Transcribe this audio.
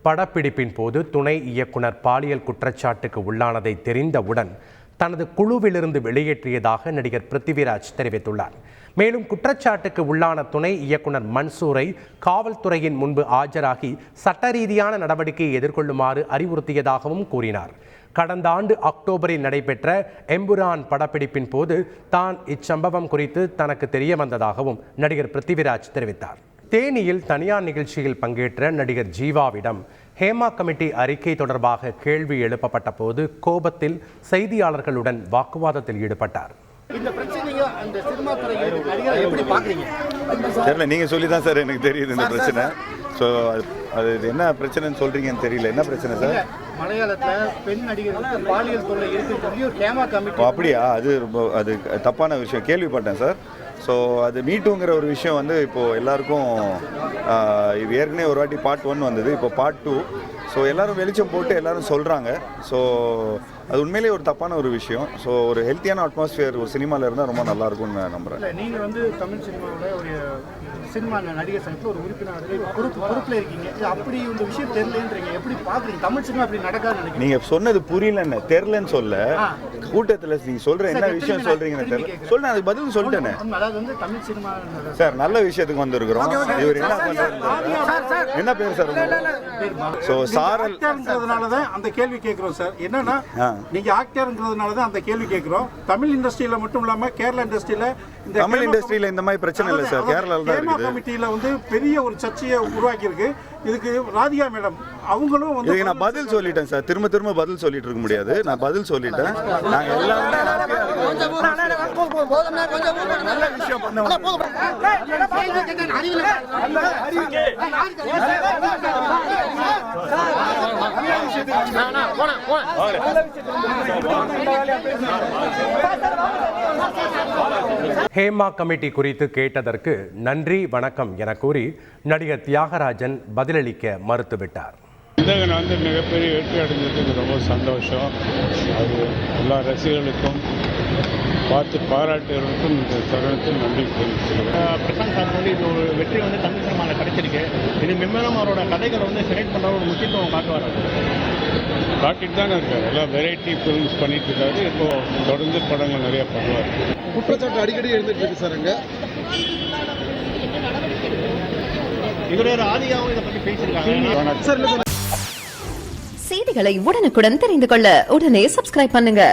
படப்பிடிப்பின் போது துணை இயக்குனர் பாலியல் குற்றச்சாட்டுக்கு உள்ளானதை தெரிந்தவுடன் தனது குழுவிலிருந்து வெளியேற்றியதாக நடிகர் பிருத்திவிராஜ் தெரிவித்துள்ளார். மேலும் குற்றச்சாட்டுக்கு உள்ளான துணை இயக்குனர் மன்சூரை காவல்துறையின் முன்பு ஆஜராகி சட்ட ரீதியான நடவடிக்கையை எதிர்கொள்ளுமாறு அறிவுறுத்தியதாகவும் கூறினார். கடந்த ஆண்டு அக்டோபரில் நடைபெற்ற எம்புரான் படப்பிடிப்பின் போது தான் இச்சம்பவம் குறித்து தனக்கு தெரிய வந்ததாகவும் நடிகர் பிருத்திவிராஜ் தெரிவித்தார். தேனியில் தனியார் நிகழ்ச்சியில் பங்கேற்ற நடிகர் ஜீவாவிடம் ஹேமா கமிட்டி அறிக்கை தொடர்பாக கேள்வி எழுப்பப்பட்ட போது கோபத்தில் செய்தியாளர்களுடன் வாக்குவாதத்தில் ஈடுபட்டார். தெரியல, நீங்க சொல்லி தான் சார் எனக்கு தெரியுது இந்த பிரச்சனை. ஸோ அது என்ன பிரச்சனைன்னு சொல்றீங்கன்னு தெரியல. என்ன பிரச்சனை சார்? மலையாளத்தில் பெண் நடிகர்களுக்கு பாலியல் தொல்லை இருக்குன்னு ஹேமா கமிட்டி. அப்படியா? அது தப்பான விஷயம் கேள்விப்பட்டேன் சார். ஸோ அது மீட்டுங்கிற ஒரு விஷயம் வந்து இப்போது எல்லாருக்கும் இது ஏற்கனவே ஒரு வாட்டி பார்ட் 1 வந்தது, இப்போ பார்ட் 2. ஸோ எல்லோரும் வெளிச்சம் போட்டு எல்லோரும் சொல்கிறாங்க. ஸோ அது உண்மையிலேயே ஒரு தப்பான ஒரு விஷயம். ஸோ ஒரு ஹெல்த்தியான அட்மாஸ்ஃபியர் ஒரு சினிமாவில் இருந்தால் ரொம்ப நல்லாயிருக்கும்னு நான் நம்புகிறேன். நீங்கள் வந்து தமிழ் சினிமாவில் ஒரு சினிமா நடிகர் சங்கத்தில் ஒரு உறுப்பினர் பொறுப்பில் இருக்கீங்க. அப்படி இந்த விஷயம் தெரியலன்றீங்க, எப்படி பார்க்குறீங்க? தமிழ் சினிமா அப்படி நடக்காது நினைக்கிறீங்க? நீங்கள் சொன்னது புரியலன்னு தெரிலன்னு சொல்ல கூட்டத்தில் நீங்கள் சொல்கிற என்ன விஷயம் சொல்கிறீங்கன்னு தெரியல. சொல்ல அதுக்கு பதில் சொல்லிட்டேனே. அதாவது வந்து தமிழ் சினிமா சார் நல்ல விஷயத்துக்கு வந்திருக்கிறோம். இவர் என்ன பண்ணுறாரு? என்ன பேர் சார்? ஸோ சாரல்ங்கிறதுனால தான் அந்த கேள்வி கேட்குறோம் சார். என்னன்னா நீங்கள் ஆக்டர்ங்கிறதுனால தான் அந்த கேள்வி கேட்குறோம். தமிழ் இண்டஸ்ட்ரியில் மட்டும் இல்லாமல் கேரளா இண்டஸ்ட்ரியில் தமிழ் இண்டஸ்ட்ரியில் இந்த மாதிரி பிரச்சனை இல்லை சார். கேரளாவில் தான் இருக்குது. கமிட்டியில் வந்து பெரிய ஒரு சர்ச்சையை உருவாக்கி இருக்கு. இதுக்கு ராதிகா மேடம் அவங்களும் வந்து இதுக்கு நான் பதில் சொல்லிட்டேன் சார். திரும்ப பதில் சொல்லிட்டு இருக்க முடியாது. நான் பதில் சொல்லிட்டேன். நாங்கள் எல்லாருமே நல்ல விஷயம் ஹேமா கமிட்டி குறித்து கேட்டதற்கு நன்றி வணக்கம் என கூறி நடிகர் தியாகராஜன் பதிலளிக்க மறுத்துவிட்டார். வந்து மிகப்பெரிய வெற்றி அடைஞ்சதுக்கு ரொம்ப சந்தோஷம். அது எல்லா ரசிகர்களுக்கும் பார்த்து பாராட்டுகளுக்கும் இந்த தருணத்தில் நன்றி தெரிவிச்சுக்கிறேன். பிரசாந்த் சார் வந்து இது ஒரு வெற்றி வந்து தமிழ் சினிமாவில் கிடைச்சிருக்கு. இது மென்மேலும் அவரோட கதைகளை வந்து செலக்ட் பண்ணுற ஒரு முக்கியத்துவம் காட்டுவார். காட்டிட்டு தானே இருக்காரு. எல்லாம் வெரைட்டி ஃபிலிம்ஸ் பண்ணிட்டு இருக்காரு. இப்போ தொடர்ந்து படங்கள் நிறைய பண்ணுவார். குற்றச்சாட்டு அடிக்கடி எழுந்துட்டு இருக்கு சார். அங்கே இவரோட ஆதியாவும் இதை பற்றி பேசியிருக்காங்க. செய்திகளை உடனுக்குடன் தெரிந்து கொள்ள உடனே சப்ஸ்கிரைப் பண்ணுங்க.